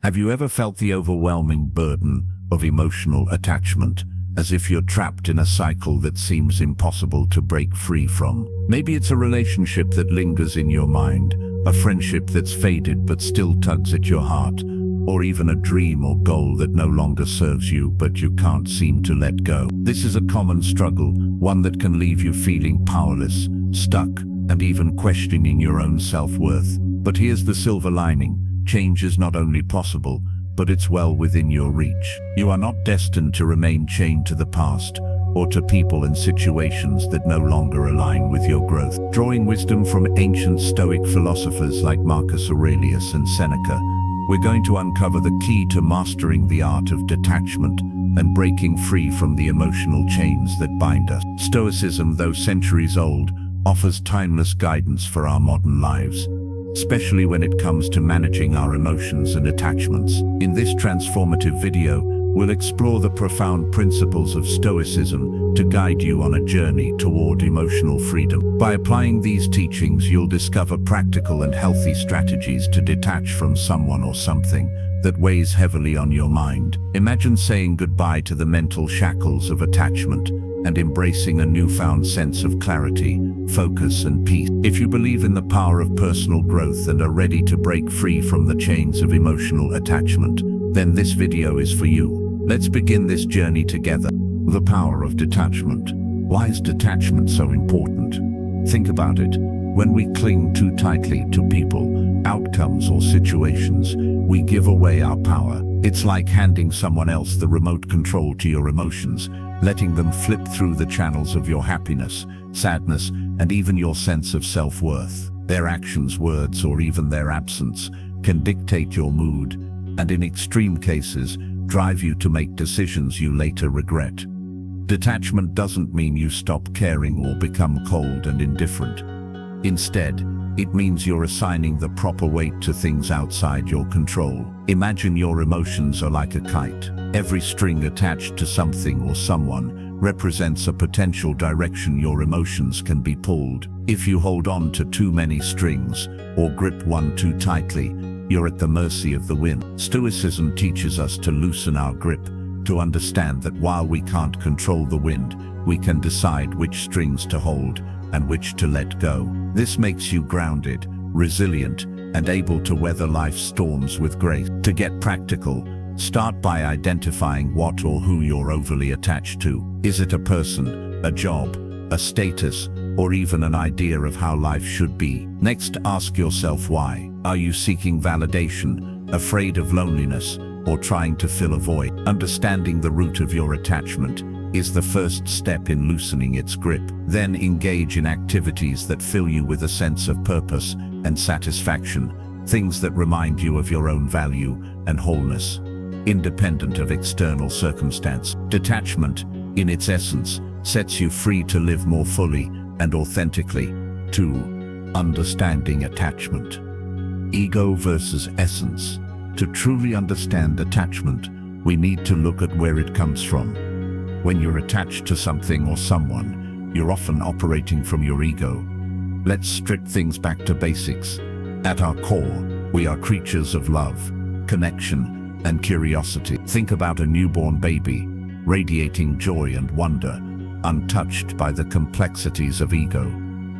Have you ever felt the overwhelming burden of emotional attachment, as if you're trapped in a cycle that seems impossible to break free from? Maybe it's a relationship that lingers in your mind, a friendship that's faded but still tugs at your heart, or even a dream or goal that no longer serves you but you can't seem to let go. This is a common struggle, one that can leave you feeling powerless, stuck, and even questioning your own self-worth. But here's the silver lining. Change is not only possible, but it's well within your reach. You are not destined to remain chained to the past, or to people and situations that no longer align with your growth. Drawing wisdom from ancient Stoic philosophers like Marcus Aurelius and Seneca, we're going to uncover the key to mastering the art of detachment and breaking free from the emotional chains that bind us. Stoicism, though centuries old, offers timeless guidance for our modern lives, especially when it comes to managing our emotions and attachments. In this transformative video, we'll explore the profound principles of Stoicism to guide you on a journey toward emotional freedom. By applying these teachings, you'll discover practical and healthy strategies to detach from someone or something that weighs heavily on your mind. Imagine saying goodbye to the mental shackles of attachment and embracing a newfound sense of clarity, focus, and peace. If you believe in the power of personal growth and are ready to break free from the chains of emotional attachment, then this video is for you. Let's begin this journey together. The power of detachment. Why is detachment so important? Think about it. When we cling too tightly to people, outcomes, or situations, we give away our power. It's like handing someone else the remote control to your emotions, letting them flip through the channels of your happiness, sadness, and even your sense of self-worth. Their actions, words, or even their absence can dictate your mood, and in extreme cases, drive you to make decisions you later regret. Detachment doesn't mean you stop caring or become cold and indifferent. Instead, it means you're assigning the proper weight to things outside your control. Imagine your emotions are like a kite. Every string attached to something or someone represents a potential direction your emotions can be pulled. If you hold on to too many strings or grip one too tightly, you're at the mercy of the wind. Stoicism teaches us to loosen our grip, to understand that while we can't control the wind, we can decide which strings to hold and which to let go. This makes you grounded, resilient, and able to weather life's storms with grace. To get practical, start by identifying what or who you're overly attached to. Is it a person, a job, a status, or even an idea of how life should be? Next, ask yourself why. Are you seeking validation, afraid of loneliness, or trying to fill a void? Understanding the root of your attachment is the first step in loosening its grip. Then engage in activities that fill you with a sense of purpose and satisfaction, things that remind you of your own value and wholeness, independent of external circumstance. Detachment, in its essence, sets you free to live more fully and authentically. 2. Understanding attachment. Ego versus essence. To truly understand attachment, we need to look at where it comes from. When you're attached to something or someone, you're often operating from your ego. Let's strip things back to basics. At our core, we are creatures of love, connection, and curiosity. Think about a newborn baby, radiating joy and wonder, untouched by the complexities of ego.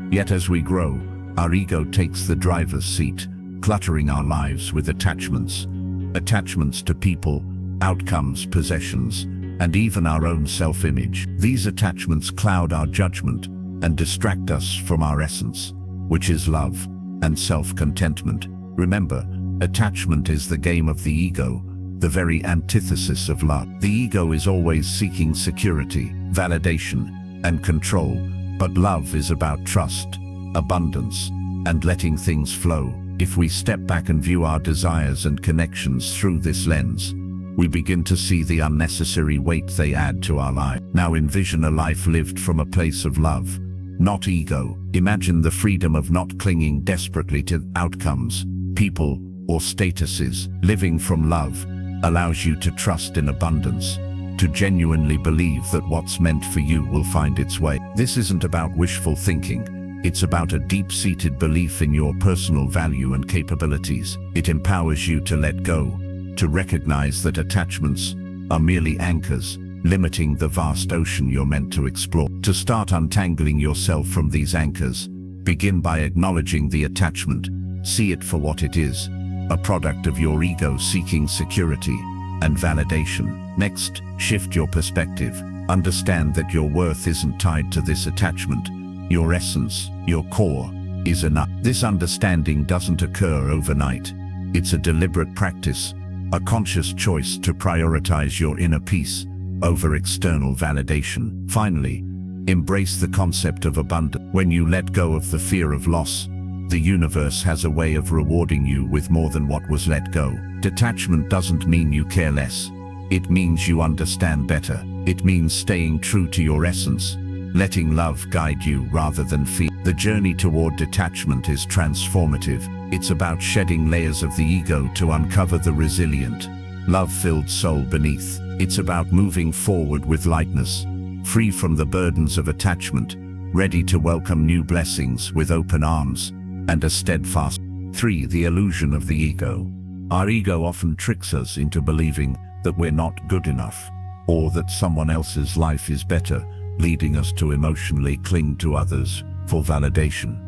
Yet as we grow, our ego takes the driver's seat, cluttering our lives with attachments. Attachments to people, outcomes, possessions, and even our own self-image. These attachments cloud our judgment and distract us from our essence, which is love and self-contentment. Remember, attachment is the game of the ego, the very antithesis of love. The ego is always seeking security, validation, and control, but love is about trust, abundance, and letting things flow. If we step back and view our desires and connections through this lens, we begin to see the unnecessary weight they add to our life. Now envision a life lived from a place of love, not ego. Imagine the freedom of not clinging desperately to outcomes, people, or statuses. Living from love allows you to trust in abundance, to genuinely believe that what's meant for you will find its way. This isn't about wishful thinking. It's about a deep-seated belief in your personal value and capabilities. It empowers you to let go, to recognize that attachments are merely anchors, limiting the vast ocean you're meant to explore. To start untangling yourself from these anchors, begin by acknowledging the attachment. See it for what it is, a product of your ego seeking security and validation. Next, shift your perspective. Understand that your worth isn't tied to this attachment. Your essence, your core, is enough. This understanding doesn't occur overnight. It's a deliberate practice, a conscious choice to prioritize your inner peace over external validation. Finally, embrace the concept of abundance. When you let go of the fear of loss, the universe has a way of rewarding you with more than what was let go. Detachment doesn't mean you care less. It means you understand better. It means staying true to your essence, letting love guide you rather than fear. The journey toward detachment is transformative. It's about shedding layers of the ego to uncover the resilient, love-filled soul beneath. It's about moving forward with lightness, free from the burdens of attachment, ready to welcome new blessings with open arms and a steadfast. 3. The illusion of the ego. Our ego often tricks us into believing that we're not good enough, or that someone else's life is better, leading us to emotionally cling to others for validation.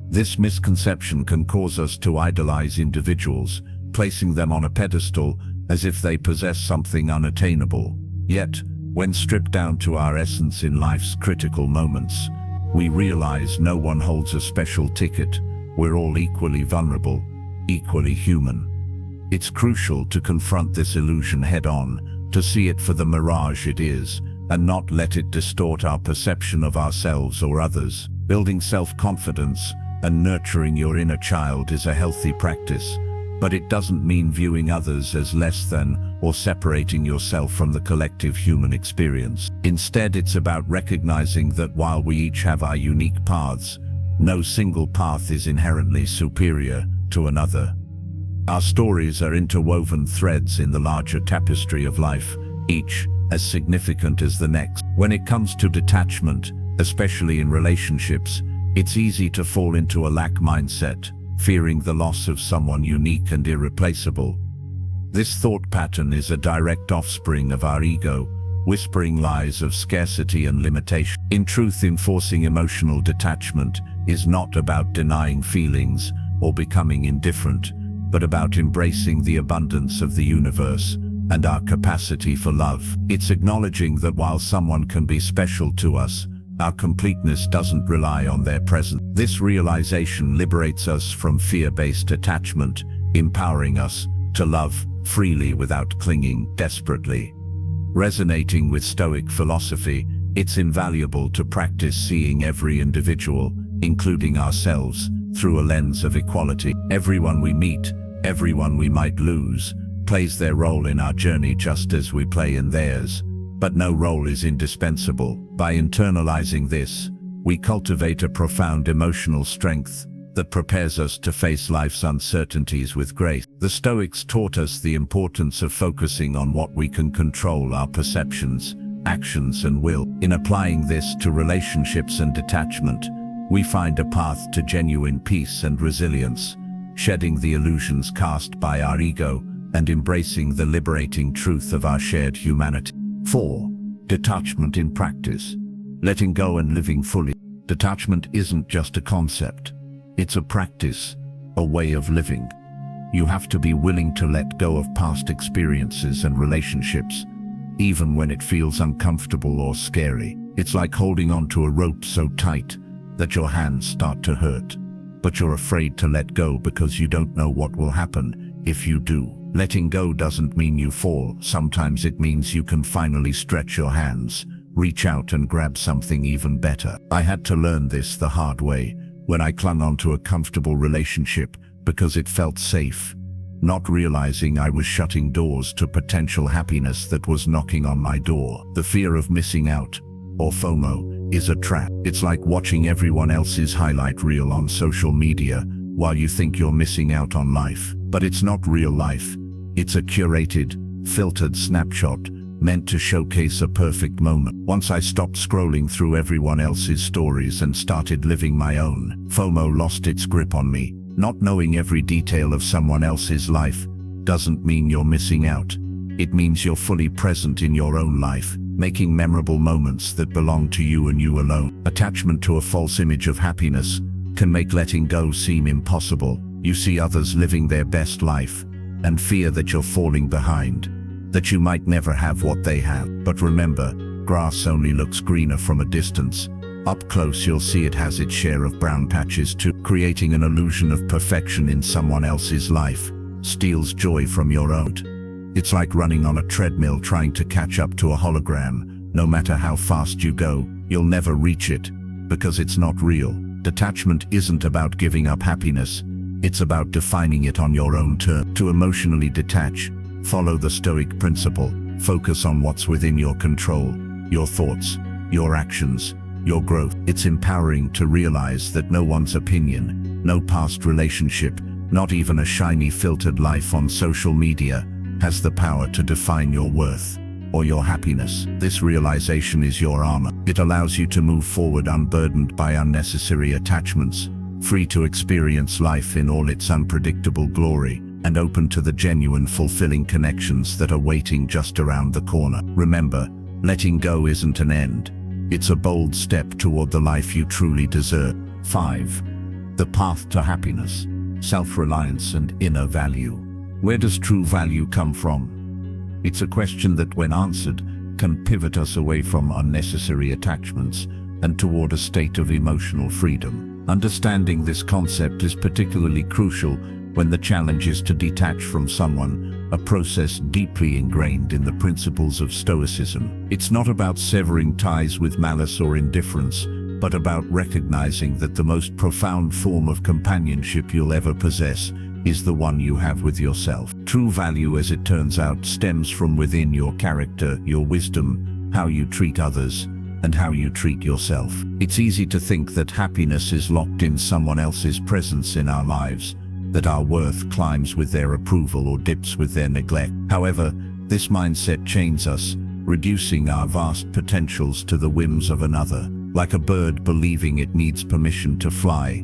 This misconception can cause us to idolize individuals, placing them on a pedestal as if they possess something unattainable. Yet, when stripped down to our essence in life's critical moments, we realize no one holds a special ticket. We're all equally vulnerable, equally human. It's crucial to confront this illusion head-on, to see it for the mirage it is, and not let it distort our perception of ourselves or others. Building self-confidence and nurturing your inner child is a healthy practice, but it doesn't mean viewing others as less than or separating yourself from the collective human experience. Instead, it's about recognizing that while we each have our unique paths, no single path is inherently superior to another. Our stories are interwoven threads in the larger tapestry of life, each as significant as the next. When it comes to detachment, especially in relationships, it's easy to fall into a lack mindset, fearing the loss of someone unique and irreplaceable. This thought pattern is a direct offspring of our ego, whispering lies of scarcity and limitation. In truth, enforcing emotional detachment is not about denying feelings or becoming indifferent, but about embracing the abundance of the universe and our capacity for love. It's acknowledging that while someone can be special to us, our completeness doesn't rely on their presence. This realization liberates us from fear-based attachment, empowering us to love freely without clinging desperately. Resonating with Stoic philosophy, it's invaluable to practice seeing every individual, including ourselves, through a lens of equality. Everyone we meet, everyone we might lose, plays their role in our journey just as we play in theirs, but no role is indispensable. By internalizing this, we cultivate a profound emotional strength that prepares us to face life's uncertainties with grace. The Stoics taught us the importance of focusing on what we can control: our perceptions, actions, and will. In applying this to relationships and detachment, we find a path to genuine peace and resilience, shedding the illusions cast by our ego and embracing the liberating truth of our shared humanity. 4. Detachment in practice. Letting go and living fully. Detachment isn't just a concept. It's a practice, a way of living. You have to be willing to let go of past experiences and relationships, even when it feels uncomfortable or scary. It's like holding onto a rope so tight that your hands start to hurt, but you're afraid to let go because you don't know what will happen if you do. Letting go doesn't mean you fall. Sometimes it means you can finally stretch your hands, reach out and grab something even better. I had to learn this the hard way when I clung onto a comfortable relationship because it felt safe, not realizing I was shutting doors to potential happiness that was knocking on my door. The fear of missing out, or FOMO, is a trap. It's like watching everyone else's highlight reel on social media while you think you're missing out on life. But it's not real life. It's a curated, filtered snapshot meant to showcase a perfect moment. Once I stopped scrolling through everyone else's stories and started living my own, FOMO lost its grip on me. Not knowing every detail of someone else's life doesn't mean you're missing out. It means you're fully present in your own life, making memorable moments that belong to you and you alone. Attachment to a false image of happiness can make letting go seem impossible. You see others living their best life and fear that you're falling behind, that you might never have what they have. But remember, grass only looks greener from a distance. Up close you'll see it has its share of brown patches too. Creating an illusion of perfection in someone else's life steals joy from your own. It's like running on a treadmill trying to catch up to a hologram. No matter how fast you go, you'll never reach it, because it's not real. Detachment isn't about giving up happiness. It's about defining it on your own terms. To emotionally detach, follow the Stoic principle. Focus on what's within your control, your thoughts, your actions, your growth. It's empowering to realize that no one's opinion, no past relationship, not even a shiny filtered life on social media, has the power to define your worth or your happiness. This realization is your armor. It allows you to move forward unburdened by unnecessary attachments, free to experience life in all its unpredictable glory, and open to the genuine, fulfilling connections that are waiting just around the corner. Remember, letting go isn't an end. It's a bold step toward the life you truly deserve. 5. The path to happiness, self-reliance and inner value. Where does true value come from? It's a question that, when answered, can pivot us away from unnecessary attachments and toward a state of emotional freedom. Understanding this concept is particularly crucial when the challenge is to detach from someone, a process deeply ingrained in the principles of Stoicism. It's not about severing ties with malice or indifference, but about recognizing that the most profound form of companionship you'll ever possess is the one you have with yourself. True value, as it turns out, stems from within: your character, your wisdom, how you treat others, and how you treat yourself. It's easy to think that happiness is locked in someone else's presence in our lives, that our worth climbs with their approval or dips with their neglect. However, this mindset chains us, reducing our vast potentials to the whims of another. Like a bird believing it needs permission to fly,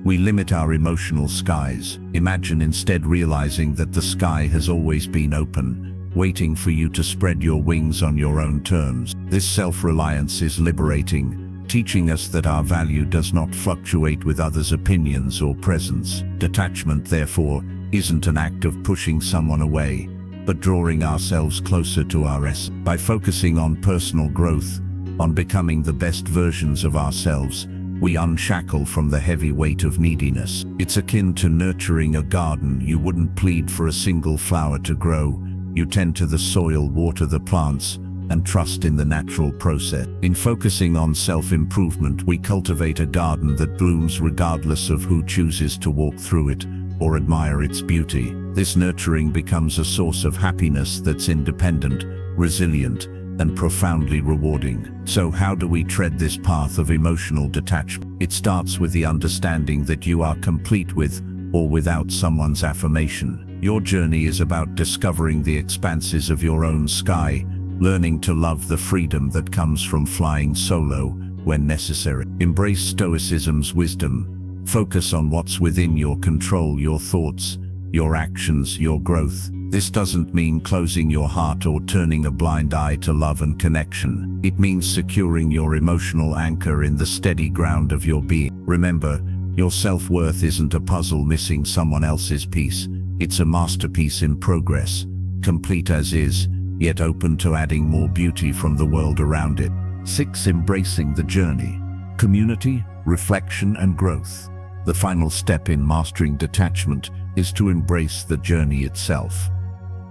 we limit our emotional skies. Imagine instead realizing that the sky has always been open, waiting for you to spread your wings on your own terms. This self-reliance is liberating, teaching us that our value does not fluctuate with others' opinions or presence. Detachment, therefore, isn't an act of pushing someone away, but drawing ourselves closer to our essence. By focusing on personal growth, on becoming the best versions of ourselves, we unshackle from the heavy weight of neediness. It's akin to nurturing a garden. You wouldn't plead for a single flower to grow. You tend to the soil, water the plants, and trust in the natural process. In focusing on self-improvement, we cultivate a garden that blooms regardless of who chooses to walk through it or admire its beauty. This nurturing becomes a source of happiness that's independent, resilient, and profoundly rewarding. So how do we tread this path of emotional detachment? It starts with the understanding that you are complete with or without someone's affirmation. Your journey is about discovering the expanses of your own sky, learning to love the freedom that comes from flying solo when necessary. Embrace Stoicism's wisdom. Focus on what's within your control: your thoughts, your actions, your growth. This doesn't mean closing your heart or turning a blind eye to love and connection. It means securing your emotional anchor in the steady ground of your being. Remember, your self-worth isn't a puzzle missing someone else's piece. It's a masterpiece in progress, complete as is, yet open to adding more beauty from the world around it. 6. Embracing the journey. Community, reflection, and growth. The final step in mastering detachment is to embrace the journey itself.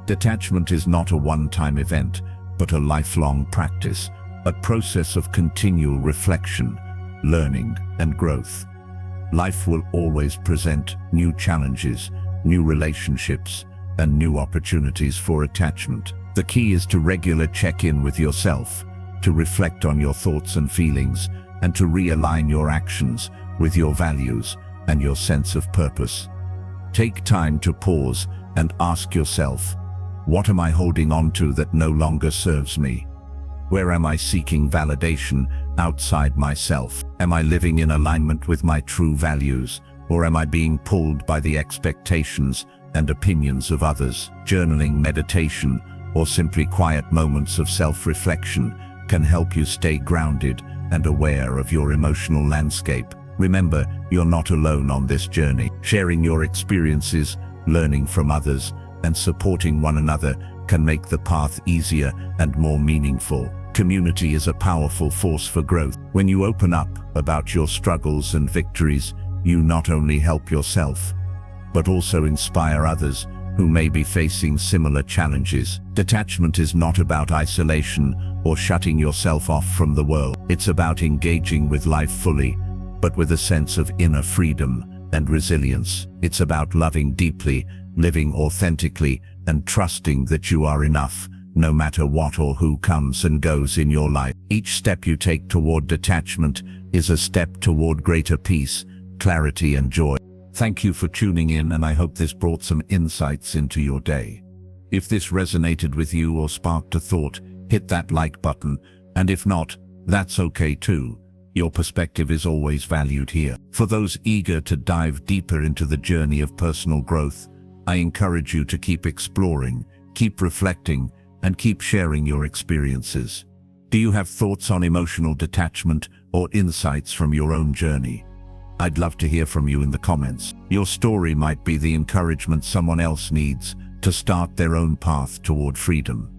Detachment is not a one-time event, but a lifelong practice, a process of continual reflection, learning, and growth. Life will always present new challenges, new relationships, and new opportunities for attachment. The key is to regularly check in with yourself, to reflect on your thoughts and feelings, and to realign your actions with your values and your sense of purpose. Take time to pause and ask yourself, what am I holding on to that no longer serves me? Where am I seeking validation outside myself? Am I living in alignment with my true values, or am I being pulled by the expectations and opinions of others. Journaling, meditation, or simply quiet moments of self-reflection can help you stay grounded and aware of your emotional landscape. Remember, you're not alone on this journey. Sharing your experiences, learning from others, and supporting one another can make the path easier and more meaningful. Community is a powerful force for growth. When you open up about your struggles and victories, you not only help yourself, but also inspire others who may be facing similar challenges. Detachment is not about isolation or shutting yourself off from the world. It's about engaging with life fully, but with a sense of inner freedom and resilience. It's about loving deeply, living authentically, and trusting that you are enough, no matter what or who comes and goes in your life. Each step you take toward detachment is a step toward greater peace, clarity, and joy. Thank you for tuning in, and I hope this brought some insights into your day. If this resonated with you or sparked a thought, hit that like button, and if not, that's okay too. Your perspective is always valued here. For those eager to dive deeper into the journey of personal growth, I encourage you to keep exploring, keep reflecting, and keep sharing your experiences. Do you have thoughts on emotional detachment or insights from your own journey? I'd love to hear from you in the comments. Your story might be the encouragement someone else needs to start their own path toward freedom.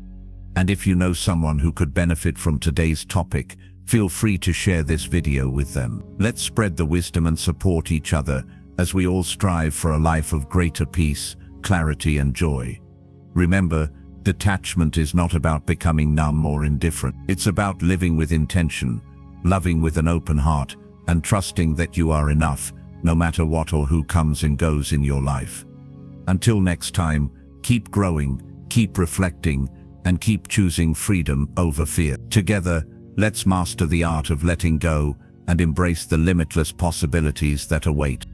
And if you know someone who could benefit from today's topic, feel free to share this video with them. Let's spread the wisdom and support each other as we all strive for a life of greater peace, clarity, and joy. Remember, detachment is not about becoming numb or indifferent. It's about living with intention, loving with an open heart, and trusting that you are enough, no matter what or who comes and goes in your life. Until next time, keep growing, keep reflecting, and keep choosing freedom over fear. Together, let's master the art of letting go and embrace the limitless possibilities that await.